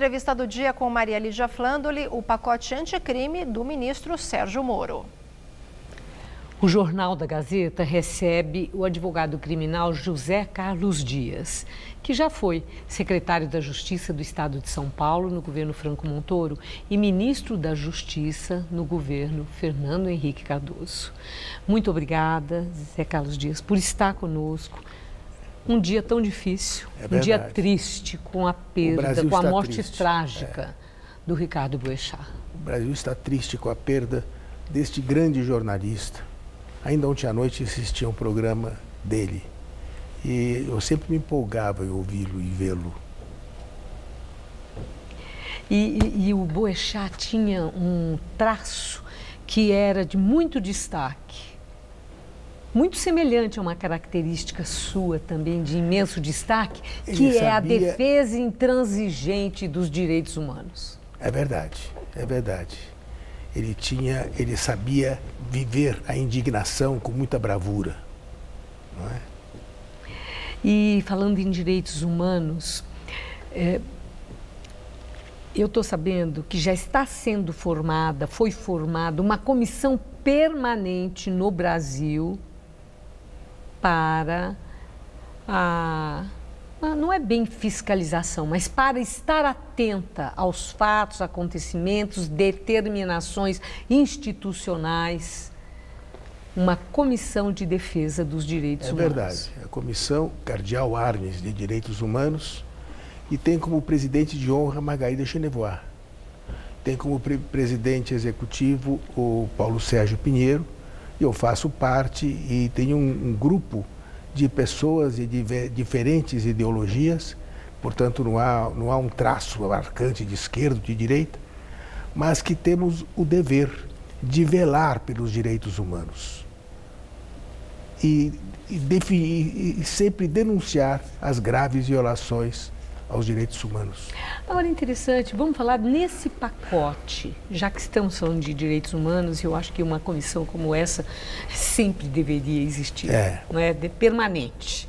entrevista do dia com Maria Lídia Flandoli, o pacote anticrime do ministro Sérgio Moro. O Jornal da Gazeta recebe o advogado criminal José Carlos Dias, que já foi secretário da Justiça do Estado de São Paulo no governo Franco Montoro e ministro da Justiça no governo Fernando Henrique Cardoso. Muito obrigada, José Carlos Dias, por estar conosco. Um dia tão difícil, um dia triste, com a perda, com a morte trágica do Ricardo Boechat. O Brasil está triste com a perda deste grande jornalista. Ainda ontem à noite assistia um programa dele e eu sempre me empolgava em ouvi-lo e vê-lo. E o Boechat tinha um traço que era de muito destaque, muito semelhante a uma característica sua também de imenso destaque, que é a defesa intransigente dos direitos humanos. É verdade, é verdade. Ele sabia viver a indignação com muita bravura, não é? E falando em direitos humanos, eu estou sabendo que já está sendo foi formada uma comissão permanente no Brasil para não é bem fiscalização, mas para estar atenta aos fatos, acontecimentos, determinações institucionais, uma comissão de defesa dos direitos humanos. É verdade, a Comissão Cardeal Arnes de Direitos Humanos, e tem como presidente de honra Margarida Chenevoix. Tem como presidente executivo o Paulo Sérgio Pinheiro, e eu faço parte, e tenho um grupo de pessoas de diferentes ideologias, portanto não há um traço marcante de esquerda, de direita, mas que temos o dever de velar pelos direitos humanos e sempre denunciar as graves violações aos direitos humanos. Agora, interessante, vamos falar nesse pacote, já que estamos falando de direitos humanos, eu acho que uma comissão como essa sempre deveria existir, não é? Permanente,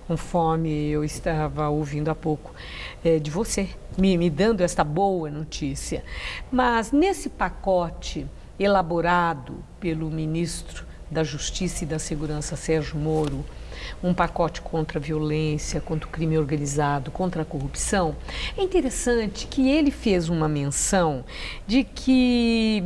conforme eu estava ouvindo há pouco de você, me dando esta boa notícia. Mas nesse pacote elaborado pelo ministro da Justiça e da Segurança, Sérgio Moro, um pacote contra a violência, contra o crime organizado, contra a corrupção, é interessante que ele fez uma menção de que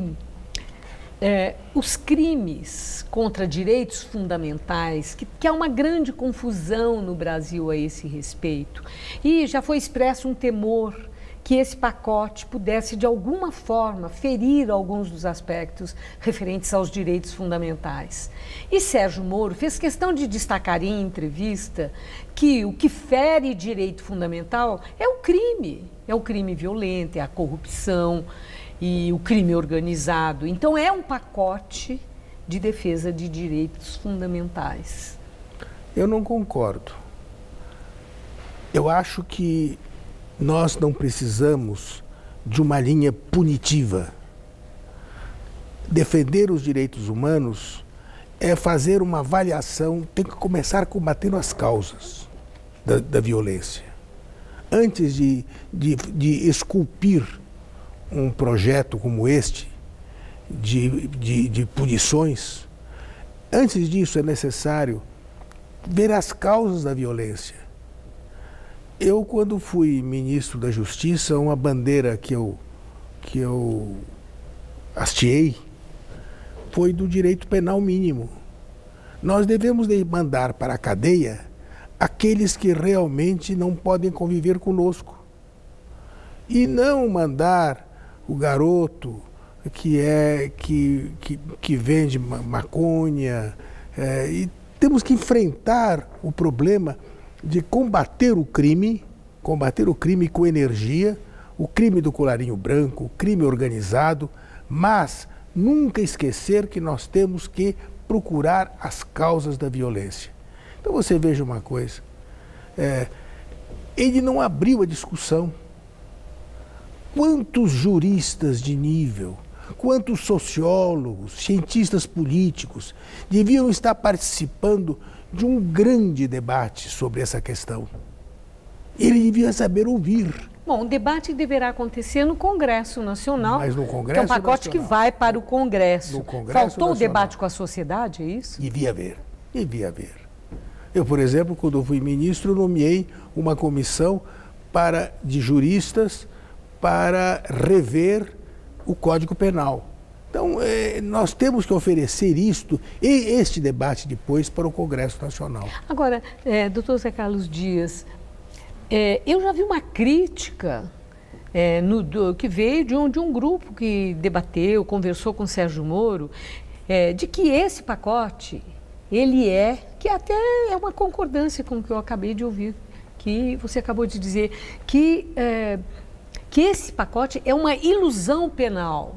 os crimes contra direitos fundamentais, que há uma grande confusão no Brasil a esse respeito, e já foi expresso um temor que esse pacote pudesse, de alguma forma, ferir alguns dos aspectos referentes aos direitos fundamentais. E Sérgio Moro fez questão de destacar em entrevista que o que fere direito fundamental é o crime violento, é a corrupção e o crime organizado. Então, é um pacote de defesa de direitos fundamentais. Eu não concordo. Eu acho que nós não precisamos de uma linha punitiva. Defender os direitos humanos é fazer uma avaliação, tem que começar combatendo as causas da violência. Antes de esculpir um projeto como este, de punições, antes disso é necessário ver as causas da violência. Eu, quando fui ministro da Justiça, uma bandeira que eu hasteei foi do direito penal mínimo. Nós devemos mandar para a cadeia aqueles que realmente não podem conviver conosco. E não mandar o garoto que vende maconha. E temos que enfrentar o problema de combater o crime com energia, o crime do colarinho branco, o crime organizado, mas nunca esquecer que nós temos que procurar as causas da violência. Então você veja uma coisa, ele não abriu a discussão. Quantos juristas de nível, quantos sociólogos, cientistas políticos deviam estar participando de um grande debate sobre essa questão. Ele devia saber ouvir. Bom, o debate deverá acontecer no Congresso Nacional, mas no Congresso que é um pacote Nacional. Que vai para o Congresso. No Congresso Faltou Nacional. o debate com a sociedade, é isso? Devia haver, devia haver. Eu, por exemplo, quando eu fui ministro, nomeei uma comissão de juristas para rever o Código Penal. Então, nós temos que oferecer este debate depois para o Congresso Nacional. Agora, doutor Zé Carlos Dias, eu já vi uma crítica que veio de um grupo que debateu, conversou com o Sérgio Moro, de que esse pacote, que até é uma concordância com o que eu acabei de ouvir, que você acabou de dizer, que esse pacote é uma ilusão penal,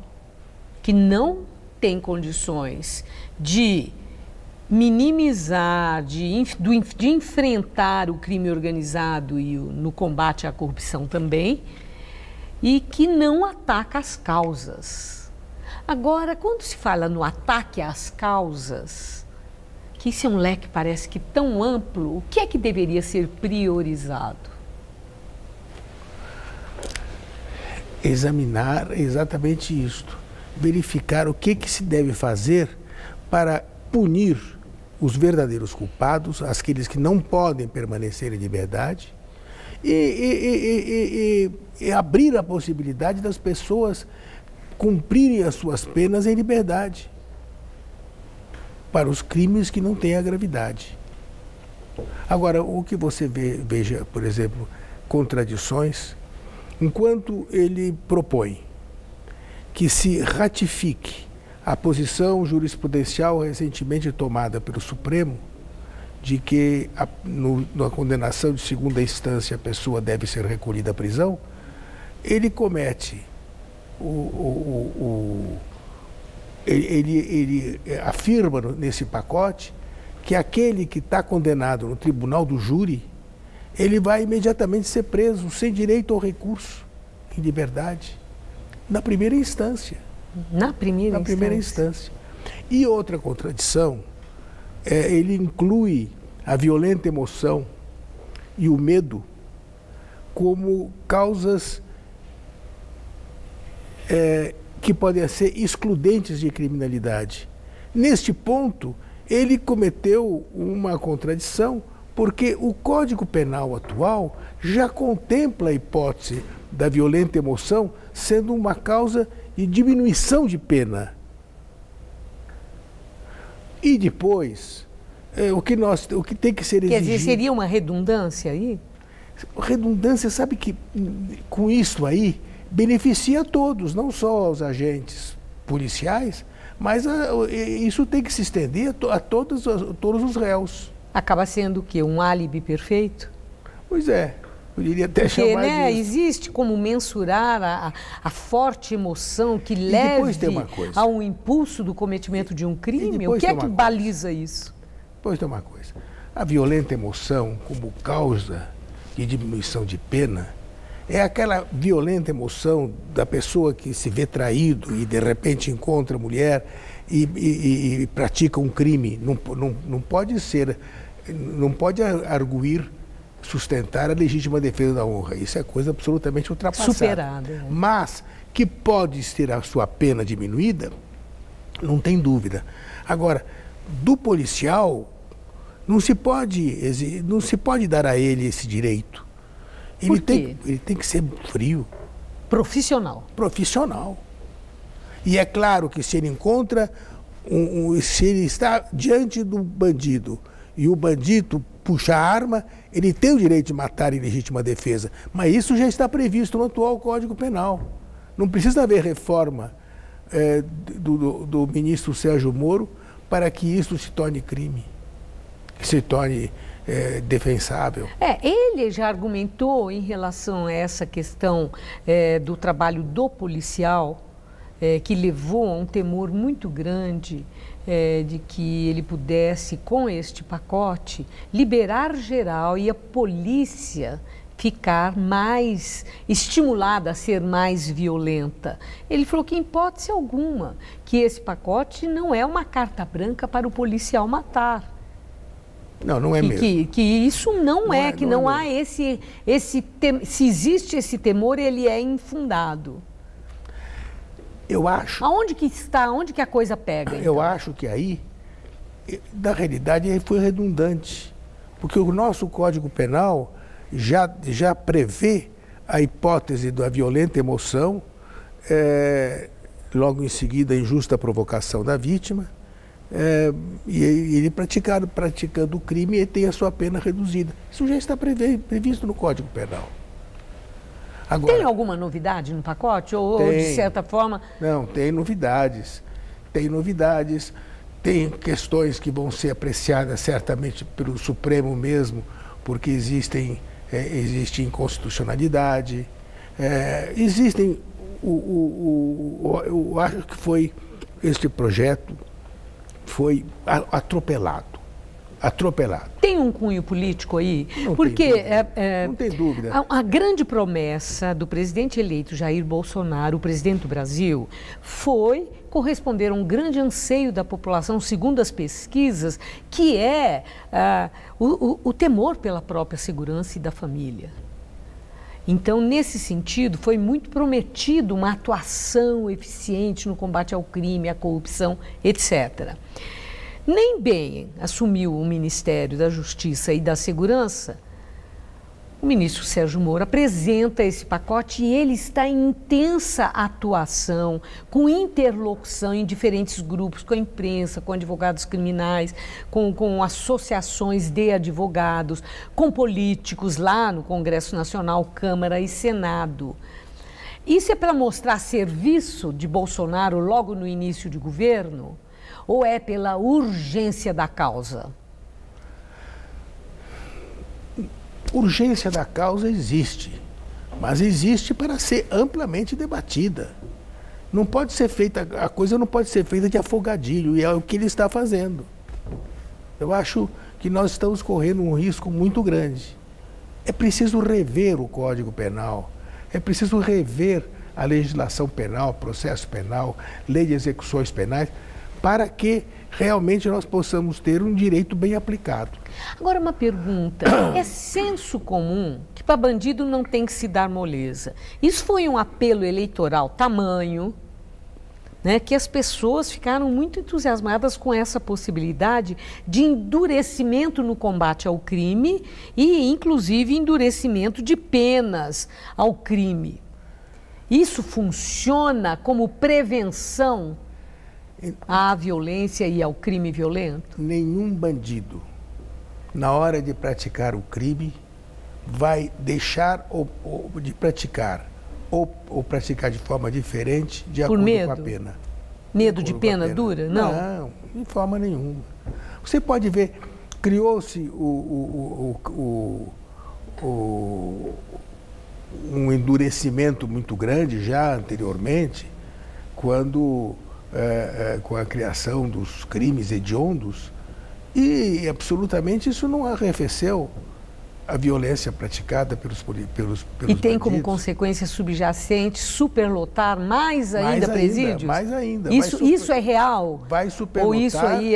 que não tem condições de minimizar, de enfrentar o crime organizado e no combate à corrupção também, e que não ataca as causas. Agora, quando se fala no ataque às causas, que isso é um leque parece que tão amplo, o que é que deveria ser priorizado? Examinar exatamente isto, verificar o que se deve fazer para punir os verdadeiros culpados, aqueles que não podem permanecer em liberdade, e abrir a possibilidade das pessoas cumprirem as suas penas em liberdade para os crimes que não têm a gravidade. Agora, o que você veja, por exemplo, contradições, enquanto ele propõe que se ratifique a posição jurisprudencial recentemente tomada pelo Supremo, de que na condenação de segunda instância a pessoa deve ser recolhida à prisão, ele comete ele afirma nesse pacote que aquele que está condenado no tribunal do júri, ele vai imediatamente ser preso, sem direito ao recurso, em liberdade, na primeira instância. Na primeira instância. E outra contradição, ele inclui a violenta emoção e o medo como causas que podem ser excludentes de criminalidade. Neste ponto, ele cometeu uma contradição, porque o Código Penal atual já contempla a hipótese da violenta emoção sendo uma causa de diminuição de pena. E depois, o que tem que ser exigido... Quer dizer, seria uma redundância aí? Redundância, sabe que com isso aí beneficia a todos, não só aos agentes policiais, mas isso tem que se estender a todos os réus. Acaba sendo o quê? Um álibi perfeito? Pois é, eu diria até chamar disso. Existe como mensurar a forte emoção que leve a um impulso do cometimento de um crime? O que é que baliza isso? Pois tem uma coisa. A violenta emoção como causa de diminuição de pena é aquela violenta emoção da pessoa que se vê traído e de repente encontra a mulher e pratica um crime. Não pode arguir, sustentar a legítima defesa da honra. Isso é coisa absolutamente ultrapassada. Superada. Mas que pode ter a sua pena diminuída, não tem dúvida. Agora, do policial, não se pode dar a ele esse direito. Por quê? Ele tem que ser frio. Profissional. Profissional. E é claro que se ele encontra, se ele está diante do bandido e o bandido puxa a arma, ele tem o direito de matar em legítima defesa. Mas isso já está previsto no atual Código Penal. Não precisa haver reforma do ministro Sérgio Moro para que isso se torne crime, que se torne defensável. Ele já argumentou em relação a essa questão do trabalho do policial, que levou a um temor muito grande de que ele pudesse, com este pacote, liberar geral e a polícia ficar mais estimulada a ser mais violenta. Ele falou que, em hipótese alguma, que esse pacote não é uma carta branca para o policial matar. Não, não é mesmo. Que isso não é, que não há se existe esse temor, ele é infundado. Eu acho... Aonde que está, onde que a coisa pega? Então? Eu acho que aí, na realidade, aí foi redundante. Porque o nosso Código Penal já prevê a hipótese da violenta emoção, logo em seguida a injusta provocação da vítima, e ele praticando o crime, ele tem a sua pena reduzida. Isso já está previsto no Código Penal. Agora, tem alguma novidade no pacote? Ou de certa forma... Não, tem novidades. Tem novidades. Tem questões que vão ser apreciadas certamente pelo Supremo mesmo, porque existe inconstitucionalidade. Existem... eu acho que este projeto foi atropelado. Tem um cunho político aí? Não tem dúvida. A grande promessa do presidente eleito Jair Bolsonaro, o presidente do Brasil, foi corresponder a um grande anseio da população, segundo as pesquisas, que é o temor pela própria segurança e da família. Então, nesse sentido, foi muito prometido uma atuação eficiente no combate ao crime, à corrupção, etc. Nem bem assumiu o Ministério da Justiça e da Segurança, o ministro Sérgio Moro apresenta esse pacote e ele está em intensa atuação, com interlocução em diferentes grupos, com a imprensa, com advogados criminais, com associações de advogados, com políticos lá no Congresso Nacional, Câmara e Senado. Isso é para mostrar serviço de Bolsonaro logo no início de governo? Ou é pela urgência da causa? Urgência da causa existe, mas existe para ser amplamente debatida. Não pode ser feita, a coisa não pode ser feita de afogadilho, e é o que ele está fazendo. Eu acho que nós estamos correndo um risco muito grande. É preciso rever o Código Penal, é preciso rever a legislação penal, processo penal, lei de execuções penais, para que realmente nós possamos ter um direito bem aplicado. Agora uma pergunta, é senso comum que para bandido não tem que se dar moleza. Isso foi um apelo eleitoral tamanho, né, que as pessoas ficaram muito entusiasmadas com essa possibilidade de endurecimento no combate ao crime e inclusive endurecimento de penas ao crime. Isso funciona como prevenção à violência e ao crime violento? Nenhum bandido, na hora de praticar o crime, vai deixar de praticar ou praticar de forma diferente de acordo com a pena. Medo de pena dura? Não. Não, de forma nenhuma. Você pode ver, criou-se um endurecimento muito grande já anteriormente, quando... com a criação dos crimes hediondos, e absolutamente isso não arrefeceu a violência praticada pelos E tem bandidos. como consequência subjacente superlotar mais ainda presídios? Mais ainda. Isso é real? Vai superlotar. Ou isso aí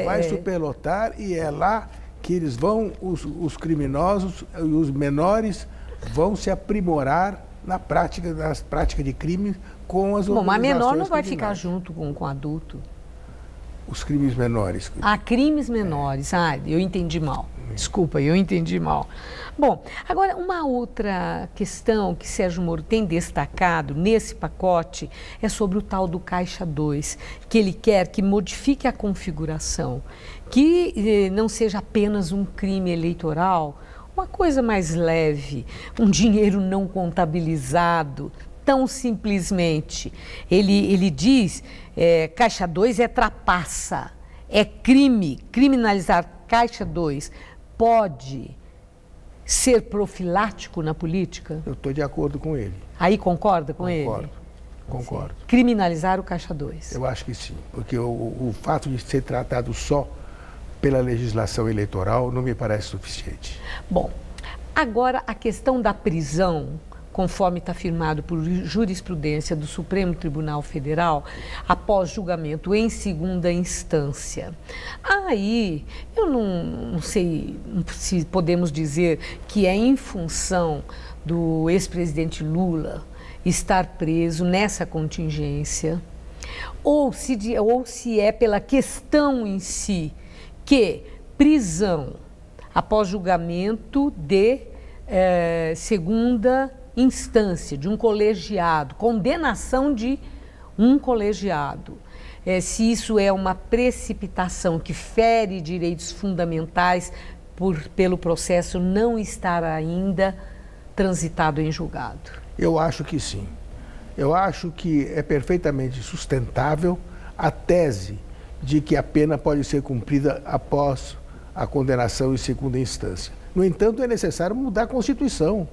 vai superlotar, e é lá que eles vão, os criminosos e os menores vão se aprimorar nas práticas de crime com as organizações. Bom, mas menor não vai ficar junto com adulto. Os crimes menores. Crimes menores. Eu entendi mal. Desculpa, eu entendi mal. Bom, agora uma outra questão que Sérgio Moro tem destacado nesse pacote é sobre o tal do Caixa 2, que ele quer que modifique a configuração, que não seja apenas um crime eleitoral, uma coisa mais leve, um dinheiro não contabilizado, tão simplesmente. Ele diz, Caixa 2 é trapaça, é crime, criminalizar Caixa 2 pode ser profilático na política? Eu estou de acordo com ele. Aí concorda com ele? Concordo. Sim. Criminalizar o Caixa 2? Eu acho que sim, porque o fato de ser tratado só pela legislação eleitoral não me parece suficiente. Bom, agora a questão da prisão conforme está afirmado por jurisprudência do Supremo Tribunal Federal, após julgamento em segunda instância. Aí, eu não sei se podemos dizer que é em função do ex-presidente Lula estar preso nessa contingência, ou se é pela questão em si, que prisão após julgamento de segunda instância, de um colegiado, condenação de um colegiado, se isso é uma precipitação que fere direitos fundamentais pelo processo não estar ainda transitado em julgado. Eu acho que sim. Eu acho que é perfeitamente sustentável a tese de que a pena pode ser cumprida após a condenação em segunda instância. No entanto, é necessário mudar a Constituição,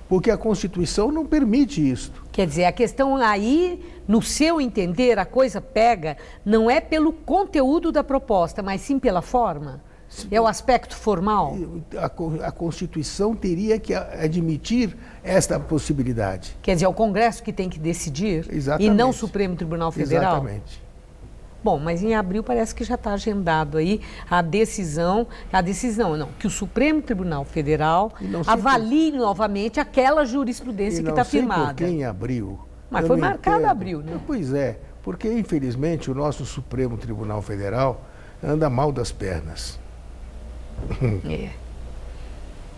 porque a Constituição não permite isso. Quer dizer, a questão aí, no seu entender, a coisa pega, não é pelo conteúdo da proposta, mas sim pela forma? É o aspecto formal? A Constituição teria que admitir esta possibilidade. Quer dizer, é o Congresso que tem que decidir? Exatamente. E não o Supremo Tribunal Federal? Exatamente. Bom, mas em abril parece que já está agendado aí que o Supremo Tribunal Federal avalie novamente aquela jurisprudência que está firmada. Por que em abril? Mas foi marcado abril, né? Pois é, porque infelizmente o nosso Supremo Tribunal Federal anda mal das pernas.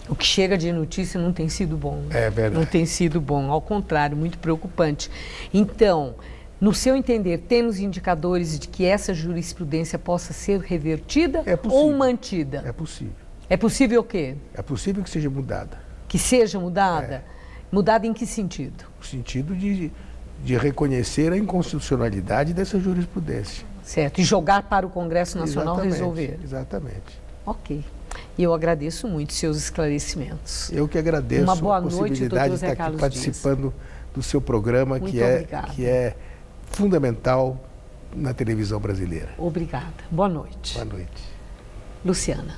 O que chega de notícia não tem sido bom. É verdade. Não tem sido bom, ao contrário, muito preocupante. Então, no seu entender, temos indicadores de que essa jurisprudência possa ser revertida ou mantida? É possível. É possível o quê? É possível que seja mudada. Que seja mudada? Mudada em que sentido? No sentido de reconhecer a inconstitucionalidade dessa jurisprudência. Certo, e jogar para o Congresso Nacional resolver. Exatamente. Ok. E eu agradeço muito seus esclarecimentos. Eu que agradeço Uma boa a possibilidade de estar aqui participando do seu programa, que é fundamental na televisão brasileira. Obrigada. Boa noite. Boa noite. Luciana.